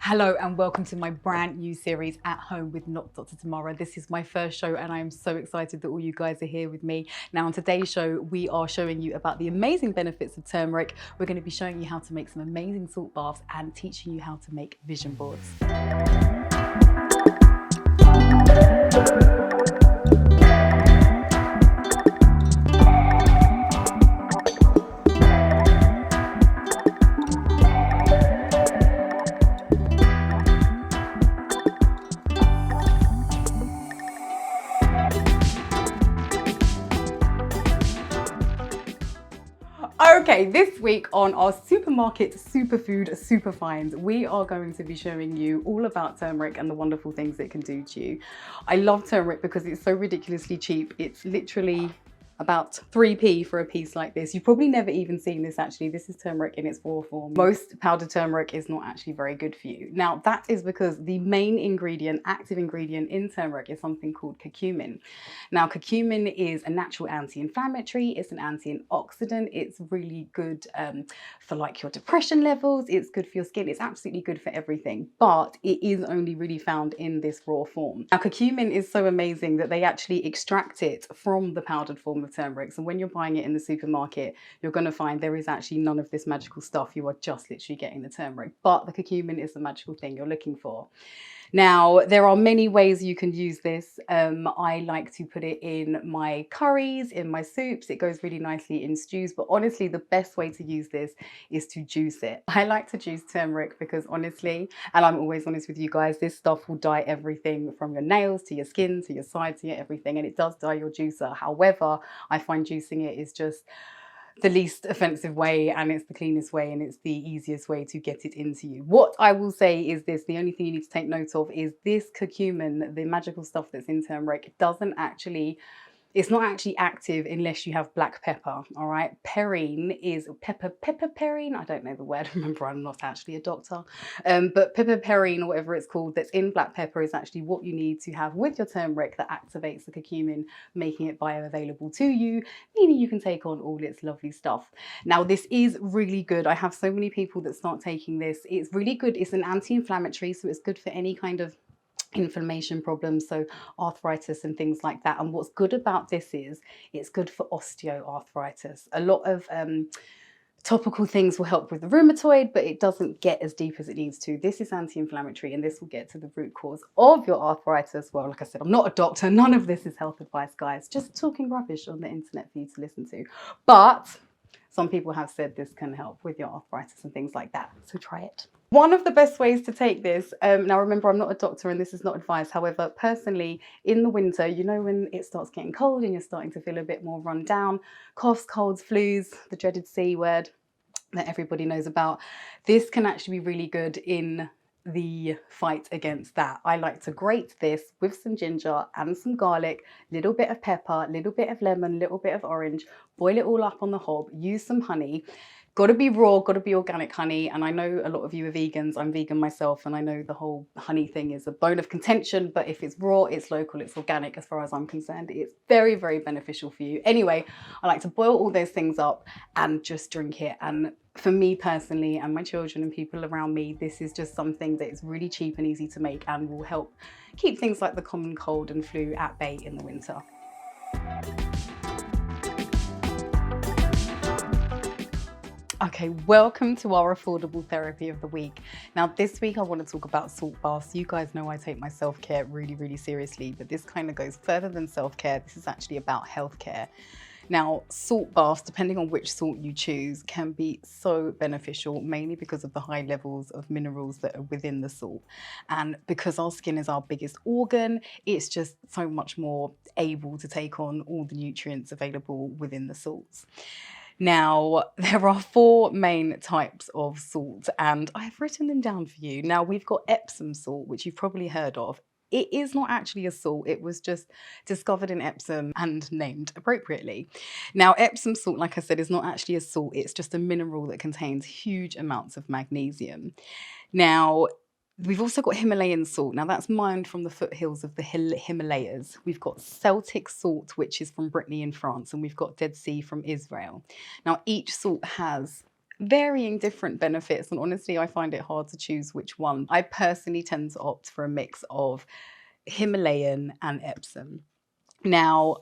Hello and welcome to my brand new series At Home with Not Dr. Tamara. This is my first show and I am so excited that all you guys are here with me. Now on today's show, we are showing you about the amazing benefits of turmeric. We're going to be showing you how to make some amazing salt baths and teaching you how to make vision boards. Okay, this week on our supermarket superfood superfinds, we are going to be showing you all about turmeric and the wonderful things it can do to you. I love turmeric because it's so ridiculously cheap. It's literally about 3p for a piece like this. You've probably never even seen this actually. This is turmeric in its raw form. Most powdered turmeric is not actually very good for you. Now that is because the main ingredient, active ingredient in turmeric is something called curcumin. Now curcumin is a natural anti-inflammatory, it's an antioxidant, it's really good for like your depression levels, it's good for your skin, it's absolutely good for everything, but it is only really found in this raw form. Now curcumin is so amazing that they actually extract it from the powdered form of turmeric. So when you're buying it in the supermarket, you're going to find there is actually none of this magical stuff. You are just literally getting the turmeric, but the curcumin is the magical thing you're looking for. Now, there are many ways you can use this. I like to put it in my curries, in my soups. It goes really nicely in stews, but honestly, the best way to use this is to juice it. I like to juice turmeric because honestly, and I'm always honest with you guys, this stuff will dye everything from your nails to your skin, to your sides, to your everything, and it does dye your juicer. However, I find juicing it is just the least offensive way and it's the cleanest way and it's the easiest way to get it into you. What I will say is this, the only thing you need to take note of is this curcumin, the magical stuff that's in turmeric, it's not actually active unless you have black pepper, all right? Perrine is pepperperrine, I don't know the word, remember I'm not actually a doctor, but pepperperrine or whatever it's called that's in black pepper is actually what you need to have with your turmeric that activates the curcumin, making it bioavailable to you, meaning you can take on all its lovely stuff. Now this is really good. I have so many people that start taking this. It's really good. It's an anti-inflammatory, so it's good for any kind of inflammation problems, so arthritis and things like that. And what's good about this is it's good for osteoarthritis. A lot of topical things will help with the rheumatoid, but it doesn't get as deep as it needs to. This is anti-inflammatory and this will get to the root cause of your arthritis. Well, like I said, I'm not a doctor. None of this is health advice, guys. Just talking rubbish on the internet for you to listen to. But some people have said this can help with your arthritis and things like that. So try it. One of the best ways to take this, now remember I'm not a doctor and this is not advice, however, personally, in the winter, you know when it starts getting cold and you're starting to feel a bit more run down, coughs, colds, flus, the dreaded C word that everybody knows about, this can actually be really good in the fight against that. I like to grate this with some ginger and some garlic, little bit of pepper, little bit of lemon, little bit of orange, boil it all up on the hob, use some honey. Got to be raw, got to be organic honey. And I know a lot of you are vegans. I'm vegan myself, and I know the whole honey thing is a bone of contention, but if it's raw, it's local, it's organic, as far as I'm concerned, it's very, very beneficial for you. Anyway, I like to boil all those things up and just drink it. And for me personally, and my children and people around me, this is just something that is really cheap and easy to make and will help keep things like the common cold and flu at bay in the winter. Okay, welcome to our affordable therapy of the week. Now this week I want to talk about salt baths. You guys know I take my self-care really, really seriously, but this kind of goes further than self-care. This is actually about healthcare. Now, salt baths, depending on which salt you choose, can be so beneficial, mainly because of the high levels of minerals that are within the salt. And because our skin is our biggest organ, it's just so much more able to take on all the nutrients available within the salts. Now, there are 4 main types of salt, and I've written them down for you. Now, we've got Epsom salt, which you've probably heard of. It is not actually a salt, it was just discovered in Epsom and named appropriately. Now, Epsom salt, like I said, is not actually a salt, it's just a mineral that contains huge amounts of magnesium. Now, we've also got Himalayan salt. Now that's mined from the foothills of the Himalayas. We've got Celtic salt, which is from Brittany in France, and we've got Dead Sea from Israel. Now each salt has varying different benefits. And honestly, I find it hard to choose which one. I personally tend to opt for a mix of Himalayan and Epsom. Now,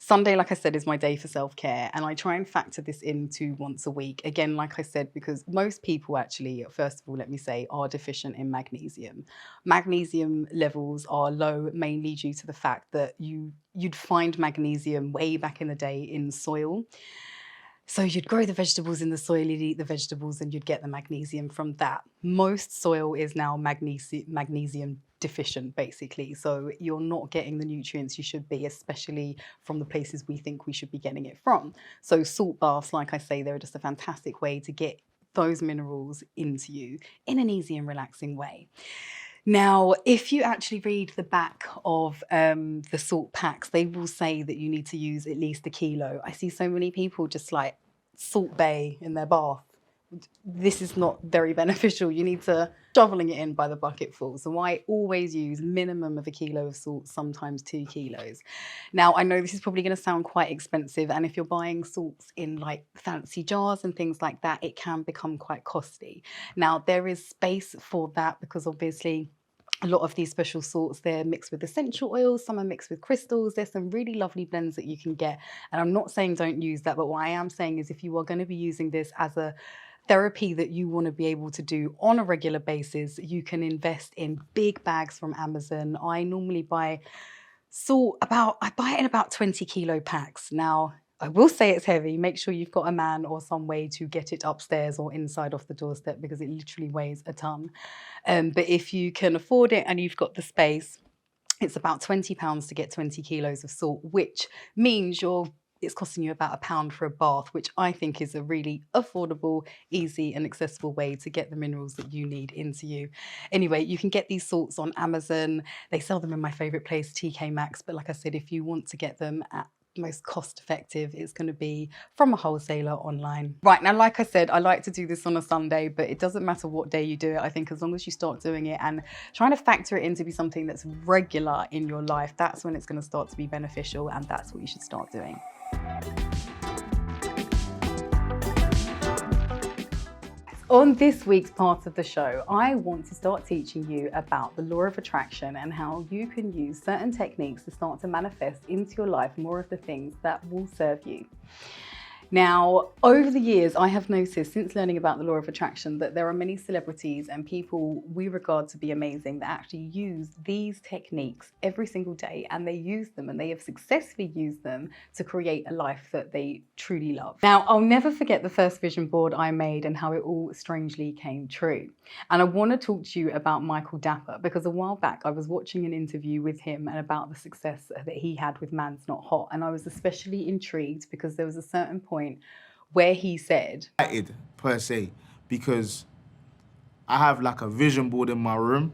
Sunday, like I said, is my day for self-care, and I try and factor this into once a week. Again, like I said, because most people actually, first of all, let me say, are deficient in magnesium. Magnesium levels are low mainly due to the fact that you'd find magnesium way back in the day in soil. So you'd grow the vegetables in the soil, you'd eat the vegetables, and you'd get the magnesium from that. Most soil is now magnesium deficient, basically. So you're not getting the nutrients you should be, especially from the places we think we should be getting it from. So salt baths, like I say, they're just a fantastic way to get those minerals into you in an easy and relaxing way. Now, if you actually read the back of the salt packs, they will say that you need to use at least 1 kilo. I see so many people just like Salt Bay in their bath. This is not very beneficial. You need to shoveling it in by the bucketful. So I always use minimum of 1 kilo of salt, sometimes 2 kilos. Now, I know this is probably going to sound quite expensive, and if you're buying salts in like fancy jars and things like that, it can become quite costly. Now, there is space for that because obviously a lot of these special salts, they're mixed with essential oils, some are mixed with crystals. There's some really lovely blends that you can get. And I'm not saying don't use that, but what I am saying is if you are going to be using this as a therapy that you want to be able to do on a regular basis, you can invest in big bags from Amazon. I normally buy salt I buy it in about 20 kilo packs. Now, I will say it's heavy. Make sure you've got a man or some way to get it upstairs or inside off the doorstep because it literally weighs a ton. But if you can afford it and you've got the space, it's about £20 to get 20 kilos of salt, which means it's costing you about £1 for a bath, which I think is a really affordable, easy and accessible way to get the minerals that you need into you. Anyway, you can get these salts on Amazon. They sell them in my favorite place, TK Maxx. But like I said, if you want to get them at most cost effective, it's going to be from a wholesaler online. Right, now, like I said, I like to do this on a Sunday, but it doesn't matter what day you do it. I think as long as you start doing it and trying to factor it in to be something that's regular in your life, that's when it's going to start to be beneficial, and that's what you should start doing. On this week's part of the show, I want to start teaching you about the law of attraction and how you can use certain techniques to start to manifest into your life more of the things that will serve you. Now, over the years, I have noticed since learning about the law of attraction that there are many celebrities and people we regard to be amazing that actually use these techniques every single day, and they use them and they have successfully used them to create a life that they truly love. Now, I'll never forget the first vision board I made and how it all strangely came true. And I want to talk to you about Michael Dapper because a while back I was watching an interview with him and about the success that he had with Man's Not Hot. And I was especially intrigued because there was a certain point where he said, per se, because I have like a vision board in my room,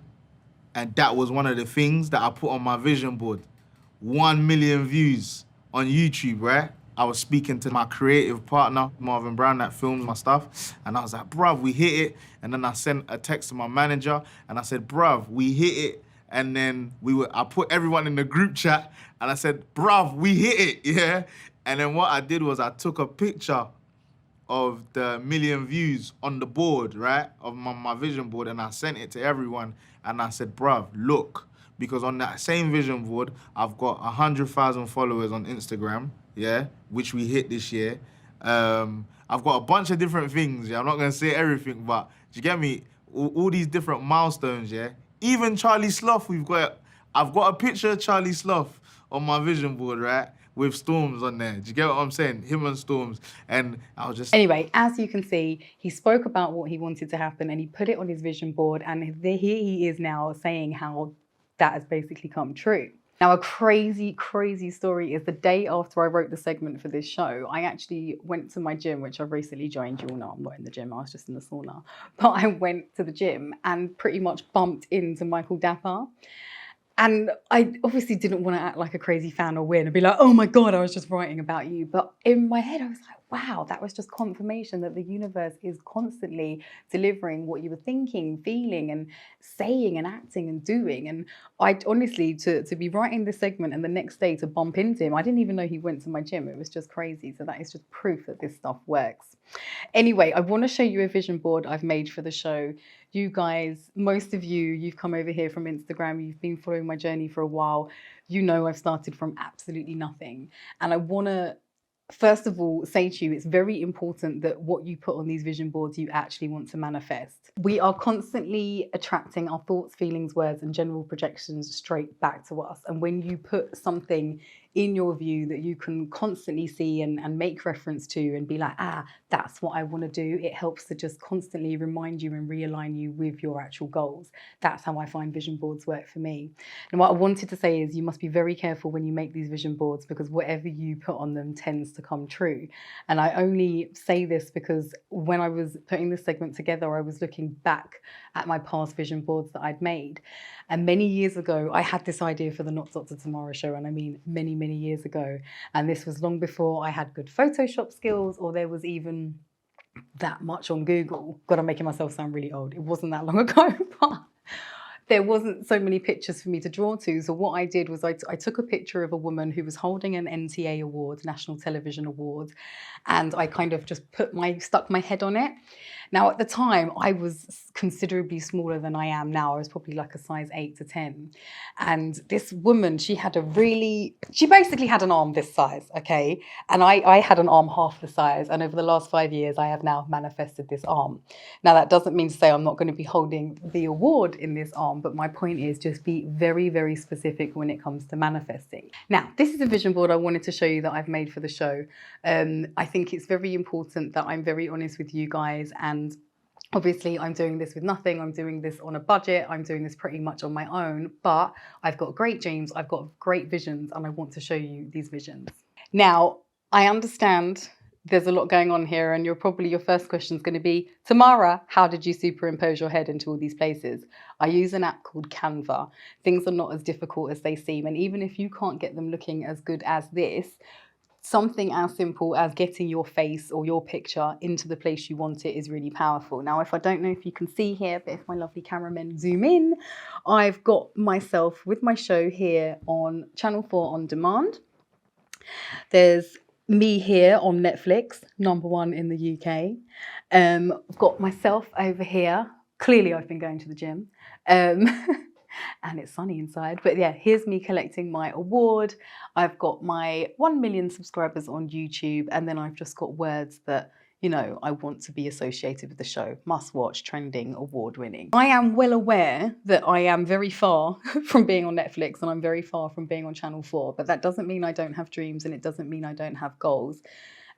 and that was one of the things that I put on my vision board. 1 million views on YouTube, right? I was speaking to my creative partner, Marvin Brown, that films my stuff, and I was like, bruv, we hit it. And then I sent a text to my manager and I said, bruv, we hit it. And then I put everyone in the group chat and I said, bruv, we hit it, yeah? And then what I did was I took a picture of the 1 million views on the board, right, of my vision board, and I sent it to everyone, and I said, bruv, look, because on that same vision board, I've got 100,000 followers on Instagram, yeah, which we hit this year. I've got a bunch of different things, yeah, I'm not gonna say everything, but do you get me? All these different milestones, yeah? Even Charlie Sloth, I've got a picture of Charlie Sloth on my vision board, right? With Storms on there. Do you get what I'm saying? Him and Storms. And I was just... Anyway, as you can see, he spoke about what he wanted to happen and he put it on his vision board, and here he is now saying how that has basically come true. Now, a crazy, crazy story is the day after I wrote the segment for this show, I actually went to my gym, which I've recently joined. You all know I'm not in the gym, I was just in the sauna. But I went to the gym and pretty much bumped into Michael Dapper. And I obviously didn't want to act like a crazy fan or win and be like, oh my God, I was just writing about you. But in my head, I was like, wow, that was just confirmation that the universe is constantly delivering what you were thinking, feeling, and saying, and acting, and doing. And I honestly, to be writing this segment and the next day to bump into him, I didn't even know he went to my gym. It was just crazy. So that is just proof that this stuff works. Anyway, I want to show you a vision board I've made for the show. You guys, most of you, you've come over here from Instagram, you've been following my journey for a while. You know I've started from absolutely nothing. And I want to, first of all, say to you, it's very important that what you put on these vision boards, you actually want to manifest. We are constantly attracting our thoughts, feelings, words, and general projections straight back to us. And when you put something in your view that you can constantly see and make reference to and be like, that's what I want to do, it helps to just constantly remind you and realign you with your actual goals. That's how I find vision boards work for me. And what I wanted to say is you must be very careful when you make these vision boards, because whatever you put on them tends to come true. And I only say this because when I was putting this segment together, I was looking back at my past vision boards that I'd made. And many years ago, I had this idea for the Not Dr. Tamara show, and I mean many, many years ago. And this was long before I had good Photoshop skills, or there was even that much on Google. God, I'm making myself sound really old. It wasn't that long ago, but there wasn't so many pictures for me to draw to. So what I did was I took a picture of a woman who was holding an NTA award, National Television Award, and I kind of just stuck my head on it. Now, at the time, I was considerably smaller than I am now. I was probably like a size 8 to 10. And this woman, she basically had an arm this size, okay? And I had an arm half the size. And over the last 5 years, I have now manifested this arm. Now, that doesn't mean to say I'm not going to be holding the award in this arm, but my point is just be very, very specific when it comes to manifesting. Now, this is a vision board I wanted to show you that I've made for the show. I think it's very important that I'm very honest with you guys, and obviously I'm doing this with nothing. I'm doing this on a budget. I'm doing this pretty much on my own, but I've got great dreams. I've got great visions, and I want to show you these visions. Now, I understand there's a lot going on here, and your first question is going to be, Tamara, how did you superimpose your head into all these places? I use an app called Canva. Things are not as difficult as they seem, and even if you can't get them looking as good as this, something as simple as getting your face or your picture into the place you want it is really powerful. Now, if I don't know if you can see here, but if my lovely cameramen zoom in, I've got myself with my show here on Channel 4 On Demand. There's me here on Netflix, #1 in the UK. I've got myself over here. Clearly, I've been going to the gym. And it's sunny inside. But yeah, here's me collecting my award. I've got my 1 million subscribers on YouTube, and then I've just got words that, you know, I want to be associated with the show. Must watch, trending, award winning. I am well aware that I am very far from being on Netflix, and I'm very far from being on Channel 4, but that doesn't mean I don't have dreams, and it doesn't mean I don't have goals.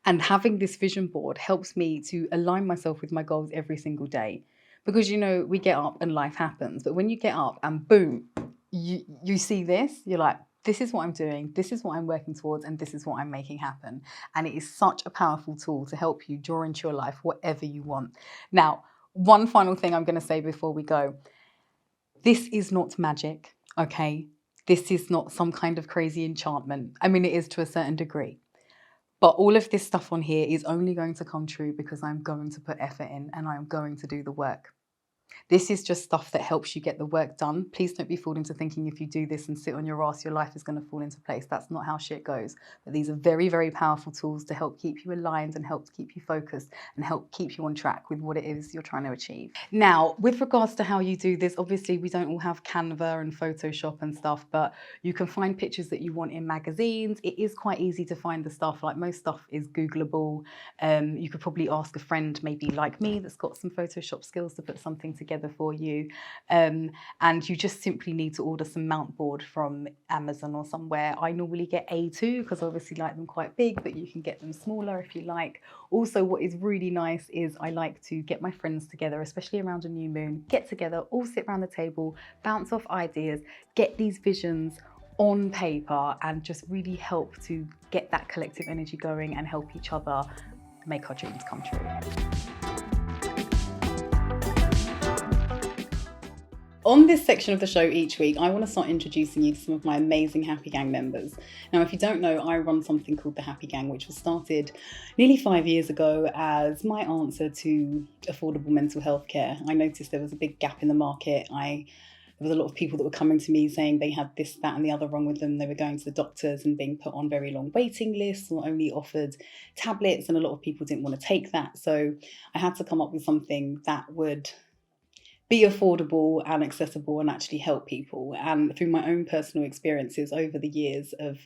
And having this vision board helps me to align myself with my goals every single day. Because, you know, we get up and life happens. But when you get up and boom, you see this, you're like, this is what I'm doing, this is what I'm working towards, and this is what I'm making happen. And it is such a powerful tool to help you draw into your life whatever you want. Now, one final thing I'm going to say before we go. This is not magic, okay? This is not some kind of crazy enchantment. I mean, it is to a certain degree. But all of this stuff on here is only going to come true because I'm going to put effort in and I'm going to do the work. This is just stuff that helps you get the work done. Please don't be fooled into thinking if you do this and sit on your ass, your life is going to fall into place. That's not how shit goes. But these are very, very powerful tools to help keep you aligned and help keep you focused and help keep you on track with what it is you're trying to achieve. Now, with regards to how you do this, obviously we don't all have Canva and Photoshop and stuff, but you can find pictures that you want in magazines. It is quite easy to find the stuff. Like most stuff is Googleable. You could probably ask a friend, maybe like me, that's got some Photoshop skills to put something together for you, and you just simply need to order some mount board from Amazon or somewhere. I normally get A2 because I obviously like them quite big, but you can get them smaller if you like. Also, what is really nice is I like to get my friends together, especially around a new moon, get together, all sit around the table, bounce off ideas, get these visions on paper, and just really help to get that collective energy going and help each other make our dreams come true. On this section of the show each week, I want to start introducing you to some of my amazing Happy Gang members. Now, if you don't know, I run something called the Happy Gang, which was started nearly 5 years ago as my answer to affordable mental health care. I noticed there was a big gap in the market. There was a lot of people that were coming to me saying they had this, that, and the other wrong with them. They were going to the doctors and being put on very long waiting lists or only offered tablets, and a lot of people didn't want to take that. So I had to come up with something that would be affordable and accessible and actually help people. And through my own personal experiences over the years of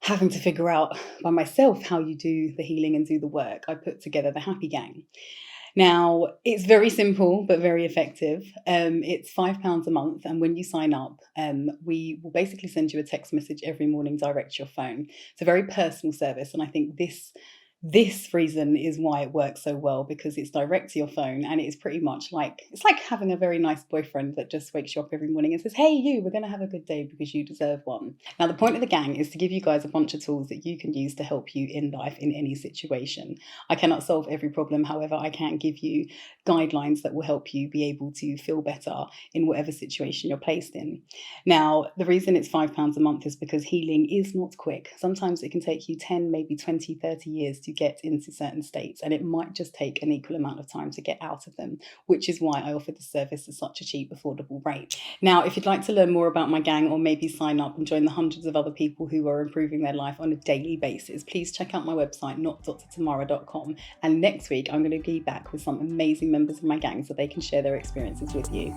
having to figure out by myself how you do the healing and do the work, I put together the Happy Gang. Now, it's very simple, but very effective. It's £5 a month. And when you sign up, we will basically send you a text message every morning direct to your phone. It's a very personal service. And I think this reason is why it works so well, because it's direct to your phone, and it's pretty much like, it's like having a very nice boyfriend that just wakes you up every morning and says, hey, you, we're going to have a good day because you deserve one. Now, the point of the gang is to give you guys a bunch of tools that you can use to help you in life in any situation. I cannot solve every problem. However, I can give you guidelines that will help you be able to feel better in whatever situation you're placed in. Now, the reason it's £5 a month is because healing is not quick. Sometimes it can take you 10, maybe 20, 30 years to get into certain states, and it might just take an equal amount of time to get out of them, which is why I offer the service at such a cheap, affordable rate. Now, if you'd like to learn more about my gang, or maybe sign up and join the hundreds of other people who are improving their life on a daily basis, please check out my website, notdrtamara.com. And next week, I'm going to be back with some amazing members of my gang so they can share their experiences with you.